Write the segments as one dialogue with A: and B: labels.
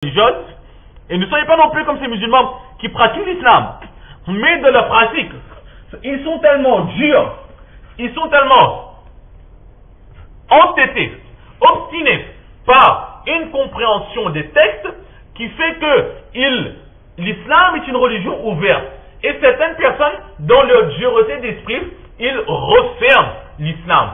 A: religieuse, et ne soyez pas non plus comme ces musulmans qui pratiquent l'islam, mais de la pratique, ils sont tellement durs, ils sont tellement entêtés, obstinés par une compréhension des textes qui fait que l'islam est une religion ouverte. Et certaines personnes, dans leur dureté d'esprit, ils referment l'islam.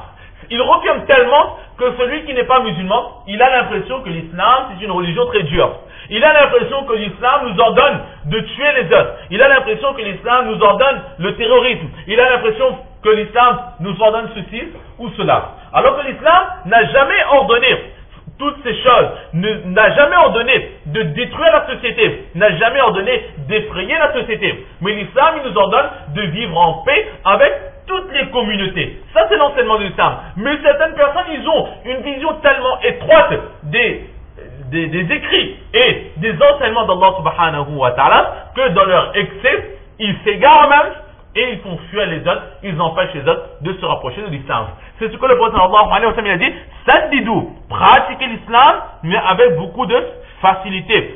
A: Ils referment tellement que celui qui n'est pas musulman, il a l'impression que l'islam c'est une religion très dure. Il a l'impression que l'islam nous ordonne de tuer les autres. Il a l'impression que l'islam nous ordonne le terrorisme. Il a l'impression que l'islam nous ordonne ceci ou cela. Alors que l'islam n'a jamais ordonné toutes ces choses, n'a jamais ordonné de détruire la société, n'a jamais ordonné d'effrayer la société. Mais l'islam, il nous ordonne de vivre en paix avec toutes les communautés. Ça, c'est l'enseignement de l'islam. Mais certaines personnes, ils ont une vision tellement étroite des écrits et des enseignements d'Allah subhanahu wa ta'ala que dans leur excès, ils s'égarent même et ils font fuir les autres, ils empêchent les autres de se rapprocher de l'islam. C'est ce que le prophète sallallahu alayhi wa sallam a dit, Saddidou, pratiquez l'islam, mais avec beaucoup de facilité.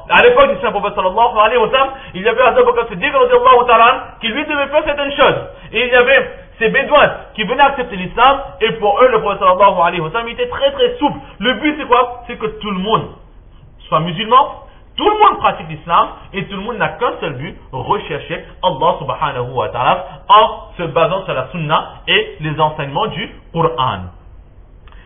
A: À l'époque du Saint-Prophète sallallahu alayhi wa sallam, il y avait Abu Bakr Siddiq radiyallahu ta'ala qui lui devait faire certaines choses. Et il y avait ces bédouins qui venaient accepter l'islam, et pour eux, le prophète sallallahu alayhi wa sallam était très très souple. Le but c'est quoi? C'est que tout le monde soit musulman, tout le monde pratique l'islam, et tout le monde n'a qu'un seul but, rechercher Allah subhanahu wa ta'ala en se basant sur la sunna et les enseignements du Coran.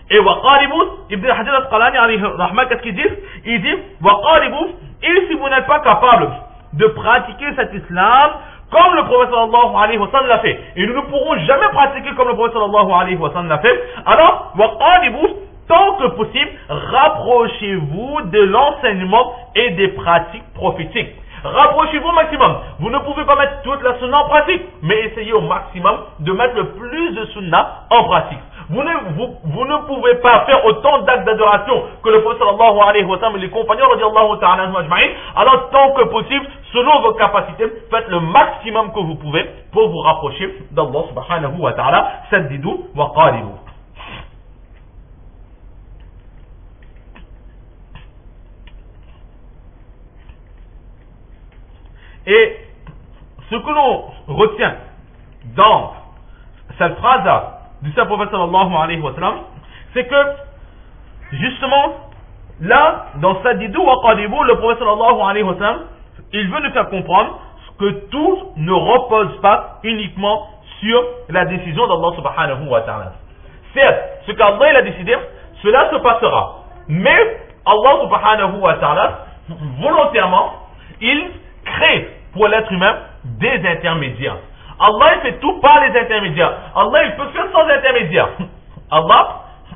A: Et waqaribu, Ibn Hajar al-Asqalani alayhi rahma, qu'est-ce qu'il dit? Il dit, waqaribu, et si vous n'êtes pas capable de pratiquer cet islam comme le prophète sallallahu alayhi wa sallam l'a fait, et nous ne pourrons jamais pratiquer comme le prophète sallallahu alayhi wa sallam l'a fait, alors, waqaribu, tant que possible, rapprochez-vous de l'enseignement et des pratiques prophétiques. Rapprochez-vous au maximum. Vous ne pouvez pas mettre toute la sunna en pratique, mais essayez au maximum de mettre le plus de sunna en pratique. Vous ne pouvez pas faire autant d'actes d'adoration que le prophète sallallahu alayhi wa sallam et les compagnons radiallahu ta'ala anhum ajma'in. Alors tant que possible, selon vos capacités, faites le maximum que vous pouvez pour vous rapprocher d'Allah subhanahu wa ta'ala. Saddidou wa qaribu. Et ce que l'on retient dans cette phrase du Saint-Prophète sallallahu alayhi wa sallam, c'est que justement là, dans Saddidou wa qaribu, le Prophète sallallahu alayhi wa sallam, il veut nous faire comprendre que tout ne repose pas uniquement sur la décision d'Allah subhanahu wa ta'ala. Certes, ce qu'Allah a décidé, cela se passera. Mais Allah subhanahu wa ta'ala, volontairement, il crée pour l'être humain des intermédiaires. Allah il fait tout par les intermédiaires. Allah il peut faire sans intermédiaire. Allah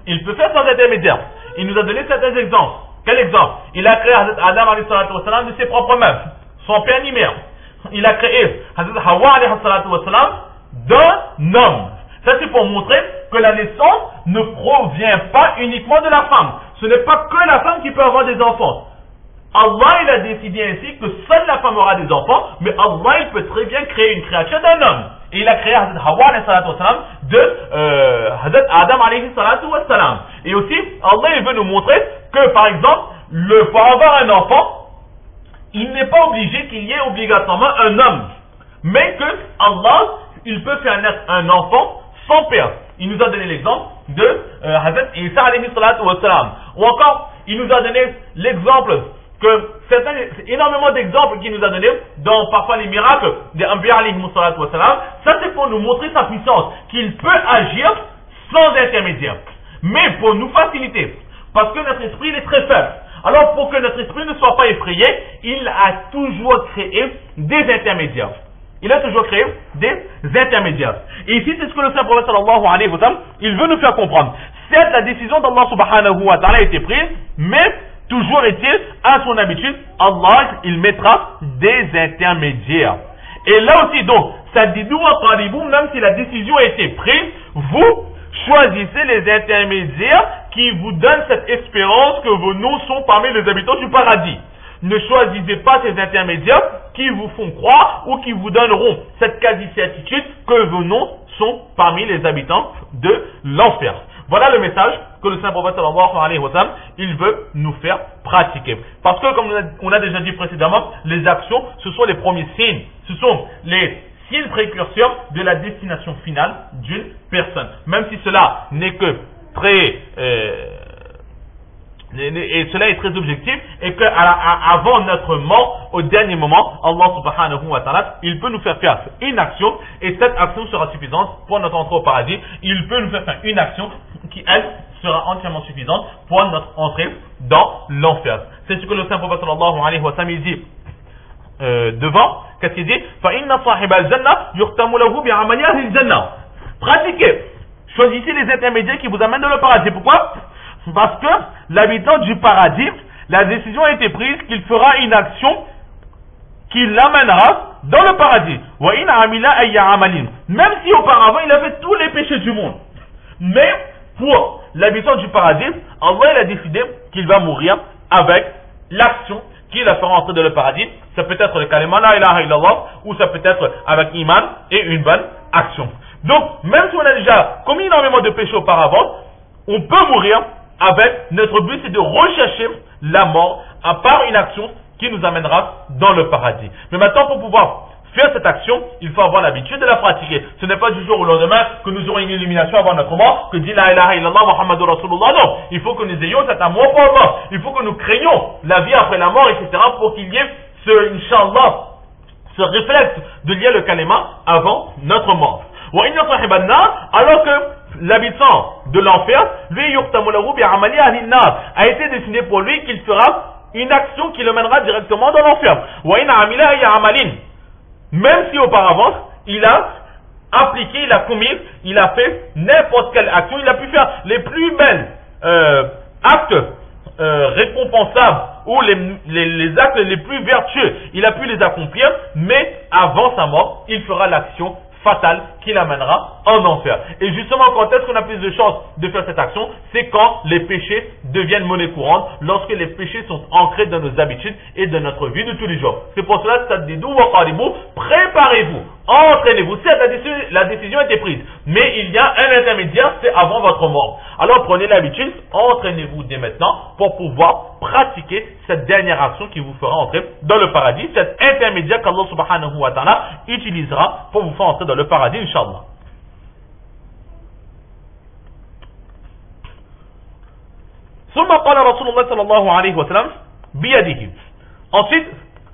A: il peut faire sans intermédiaire. Il nous a donné certains exemples. Quel exemple? Il a créé Hazrat Adam alayhi salatu wa salam de ses propres mains, son père ni mère. Il a créé Hazrat Hawa alayhi salatu wa salam d'un homme. Ça c'est pour montrer que la naissance ne provient pas uniquement de la femme. Ce n'est pas que la femme qui peut avoir des enfants. Allah il a décidé ainsi que seule la femme aura des enfants, mais Allah il peut très bien créer une créature d'un homme. Et il a créé Hazrat Hawa alayhi salatu wa salam de Hazrat Adam alayhi salatu wa salam. Et aussi, Allah il veut nous montrer que par exemple, pour avoir un enfant, il n'est pas obligé qu'il y ait obligatoirement un homme. Mais que Allah, il peut faire naître un enfant sans père. Il nous a donné l'exemple de Hazrat Isa alayhi salatu wa salam. Ou encore, il nous a donné l'exemple que énormément d'exemples qu'il nous a donné dans parfois les miracles des Anbiya alayhi salatu wa salam. Ça c'est pour nous montrer sa puissance, qu'il peut agir sans intermédiaire. Mais pour nous faciliter, parce que notre esprit il est très faible. Alors pour que notre esprit ne soit pas effrayé, il a toujours créé des intermédiaires. Il a toujours créé des intermédiaires. Et ici c'est ce que le Saint-Prophète sallallahu alayhi wa sallam, il veut nous faire comprendre. Certes la décision d'Allah subhanahu wa ta'ala a été prise, mais toujours est-il, à son habitude, Allah, il mettra des intermédiaires. Et là aussi, donc, Saddidou wa qaribu, même si la décision a été prise, vous choisissez les intermédiaires qui vous donnent cette espérance que vos noms sont parmi les habitants du paradis. Ne choisissez pas ces intermédiaires qui vous font croire ou qui vous donneront cette quasi-certitude que vos noms sont parmi les habitants de l'enfer. Voilà le message que le Saint-Prophète sallallahu alayhi wa sallam, il veut nous faire pratiquer. Parce que, comme on a déjà dit précédemment, les actions, ce sont les premiers signes. Ce sont les signes précurseurs de la destination finale d'une personne. Même si cela n'est que très... et cela est très objectif, et que avant notre mort, au dernier moment, Allah subhanahu wa ta'ala, il peut nous faire une action, et cette action sera suffisante pour notre entrée au paradis. Il peut nous faire une action qui, elle, sera entièrement suffisante pour notre entrée dans l'enfer. C'est ce que le Saint-Prophète sallallahu alayhi wa sallam, il dit devant, qu'est-ce qu'il dit? فَإِنَّ صَاحِبَ الْجَنَّةِ يُخْتَمُ لَهُ بِعَمَلِ أَهْلِ الْجَنَّةِ. Pratiquez, choisissez les intermédiaires qui vous amènent dans le paradis. Pourquoi? Parce que l'habitant du paradis, la décision a été prise qu'il fera une action qui l'amènera dans le paradis. Même si auparavant il a fait tous les péchés du monde. Mais pour l'habitant du paradis, Allah il a décidé qu'il va mourir avec l'action qui la fera entrer dans le paradis. Ça peut être le kalima la ilaha illallah, ou ça peut être avec iman et une bonne action. Donc, même si on a déjà commis énormément de péchés auparavant, on peut mourir avec, notre but c'est de rechercher la mort à part une action qui nous amènera dans le paradis. Mais maintenant, pour pouvoir faire cette action, il faut avoir l'habitude de la pratiquer. Ce n'est pas du jour au lendemain que nous aurons une illumination avant notre mort, que dit la ilaha illallah Muhammadur Rasulullah. Non, il faut que nous ayons cet amour pour Allah. Il faut que nous craignons la vie après la mort, etc. pour qu'il y ait ce, Inch'Allah, ce réflexe de lier le kalima avant notre mort. Alors que l'habitant de l'enfer, lui, a été destiné pour lui qu'il fera une action qui le mènera directement dans l'enfer. Même si auparavant, il a appliqué, il a commis, il a fait n'importe quelle action, il a pu faire les plus belles actes récompensables ou les actes les plus vertueux, il a pu les accomplir, mais avant sa mort, il fera l'action fatale qui l'amènera en enfer. Et justement, quand est-ce qu'on a plus de chances de faire cette action? C'est quand les péchés deviennent monnaie courante, lorsque les péchés sont ancrés dans nos habitudes et dans notre vie de tous les jours. C'est pour cela que préparez-vous, entraînez-vous. Certes, la décision a été prise, mais il y a un intermédiaire, c'est avant votre mort. Alors prenez l'habitude, entraînez-vous dès maintenant pour pouvoir pratiquer cette dernière action qui vous fera entrer dans le paradis, cet intermédiaire qu'Allah subhanahu wa ta'ala utilisera pour vous faire entrer dans le paradis, Inch'Allah. ثم قال رسول الله صلى الله عليه وسلم بيده. Ensuite,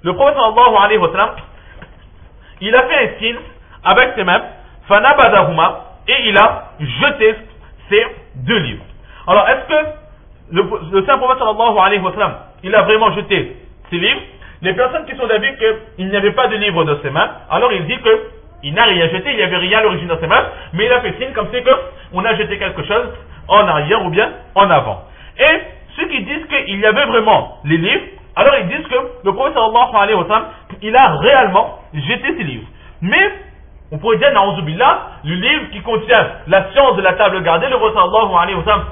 A: le prophète صلى الله عليه وسلم, il a fait un signe avec ses mains, فنبذهما, et il a jeté ces deux livres. Alors, est-ce que le saint prophète sallallahu alayhi wa sallam, il a vraiment jeté ces livres? Les personnes qui sont d'avis qu'il n'y avait pas de livre dans ses mains, alors il dit qu'il n'a rien jeté, il n'y avait rien à l'origine dans ses mains, mais il a fait signe comme c'est qu'on a jeté quelque chose en arrière ou bien en avant. Et ceux qui disent qu'il y avait vraiment les livres, alors ils disent que le prophète sallallahu alayhi wa sallam, il a réellement jeté ces livres. Mais on pourrait dire, na'ouzubillah, le livre qui contient la science de la table gardée, le prophète sallallahu alayhi wa sallam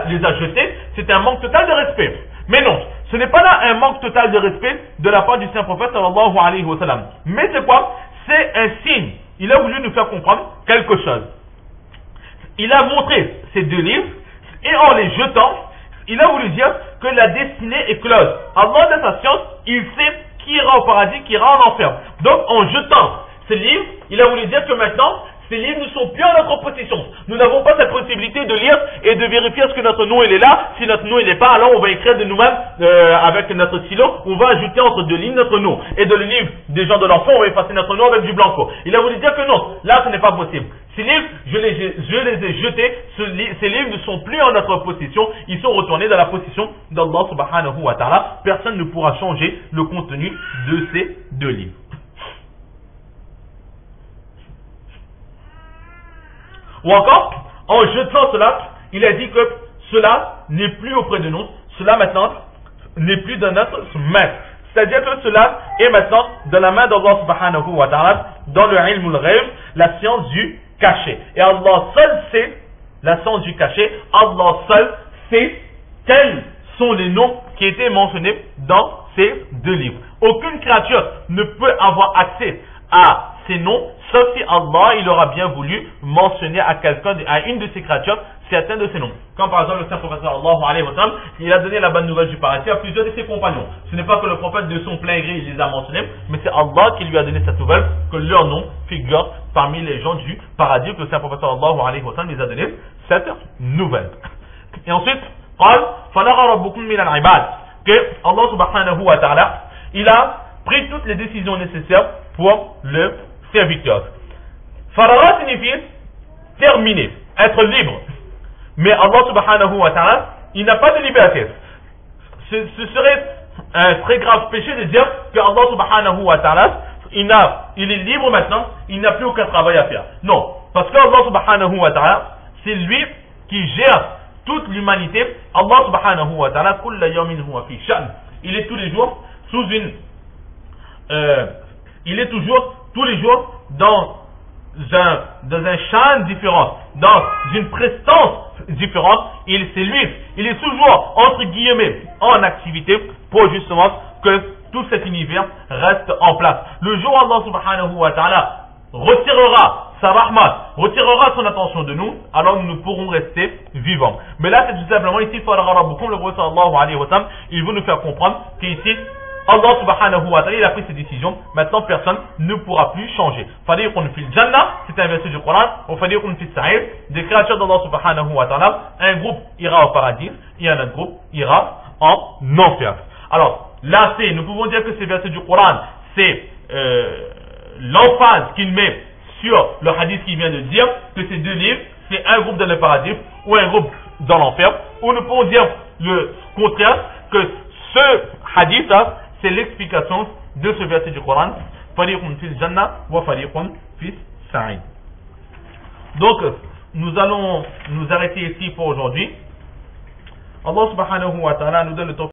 A: les a jetés, c'est un manque total de respect. Mais non, ce n'est pas là un manque total de respect de la part du saint prophète sallallahu alayhi wa sallam. Mais c'est quoi? C'est un signe. Il a voulu nous faire comprendre quelque chose. Il a montré ces deux livres, et en les jetant, il a voulu dire que la destinée est close. Allah, de sa science, il sait qui ira au paradis, qui ira en enfer. Donc, en jetant ces livres, il a voulu dire que maintenant, ces livres ne sont plus en notre possession. Nous n'avons pas cette possibilité de lire et de vérifier est-ce que notre nom il est là. Si notre nom il n'est pas, alors on va écrire de nous-mêmes avec notre stylo, on va ajouter entre deux lignes notre nom. Et dans le livre des gens de l'enfant, on va effacer notre nom avec du blanco. Il a voulu dire que non, là ce n'est pas possible. Ces livres, je les ai jetés, ces livres ne sont plus en notre possession, ils sont retournés dans la possession d'Allah subhanahu wa ta'ala. Personne ne pourra changer le contenu de ces deux livres. Ou encore, en jetant cela, il a dit que cela n'est plus auprès de nous, cela maintenant n'est plus dans notre main. C'est-à-dire que cela est maintenant dans la main d'Allah subhanahu wa ta'ala, dans le ilm al-ghayb, la science du caché. Et Allah seul sait la science du caché, Allah seul sait quels sont les noms qui étaient mentionnés dans ces deux livres. Aucune créature ne peut avoir accès à ces noms, sauf si Allah il aura bien voulu mentionner à quelqu'un, à une de ces créatures, certains de ses noms. Comme par exemple le saint prophète sallallahu alayhi wa sallam, il a donné la bonne nouvelle du paradis à plusieurs de ses compagnons. Ce n'est pas que le prophète de son plein gré il les a mentionnés, mais c'est Allah qui lui a donné cette nouvelle, que leur nom figure parmi les gens du paradis, que le saint prophète sallallahu alayhi wa sallam les a donné cette nouvelle. Et ensuite, que Allah subhanahu wa ta'ala, il a pris toutes les décisions nécessaires pour le serviteur. Farara signifie terminer, être libre. Mais Allah subhanahu wa ta'ala, il n'a pas de liberté. Ce serait un très grave péché de dire que Allah subhanahu wa ta'ala, il est libre maintenant, il n'a plus aucun travail à faire. Non, parce que Allah subhanahu wa ta'ala, c'est lui qui gère toute l'humanité. Allah subhanahu wa ta'ala, kulla yawmin huwa fi sha'n. Il est tous les jours sous une il est toujours tous les jours dans un champ différent, dans une prestance différente. C'est lui, il est toujours entre guillemets en activité pour justement que tout cet univers reste en place. Le jour où Allah subhanahu wa ta'ala retirera sa rahmat, retirera son attention de nous, alors nous pourrons rester vivants. Mais là c'est tout simplement ici, comme le prophète sallallahu alayhi wa sallam, il veut nous faire comprendre qu'ici Allah subhanahu wa ta'ala, il a pris ses décisions. Maintenant, personne ne pourra plus changer. Fadiqun fil jannah, c'est un verset du Coran. Ou fadiqun fil sa'ir, des créatures d'Allah subhanahu wa ta'ala. Un groupe ira au paradis et un autre groupe ira en enfer. Alors, là, nous pouvons dire que ces versets du Coran, c'est l'emphase qu'il met sur le hadith qu'il vient de dire, que ces deux livres, c'est un groupe dans le paradis ou un groupe dans l'enfer. Ou nous pouvons dire le contraire, que ce hadith, c'est l'explication de ce verset du Coran. Fariqun fil jannah wa fariqun fis sa'id. Donc, nous allons nous arrêter ici pour aujourd'hui. Allah subhanahu wa ta'ala nous donne le temps.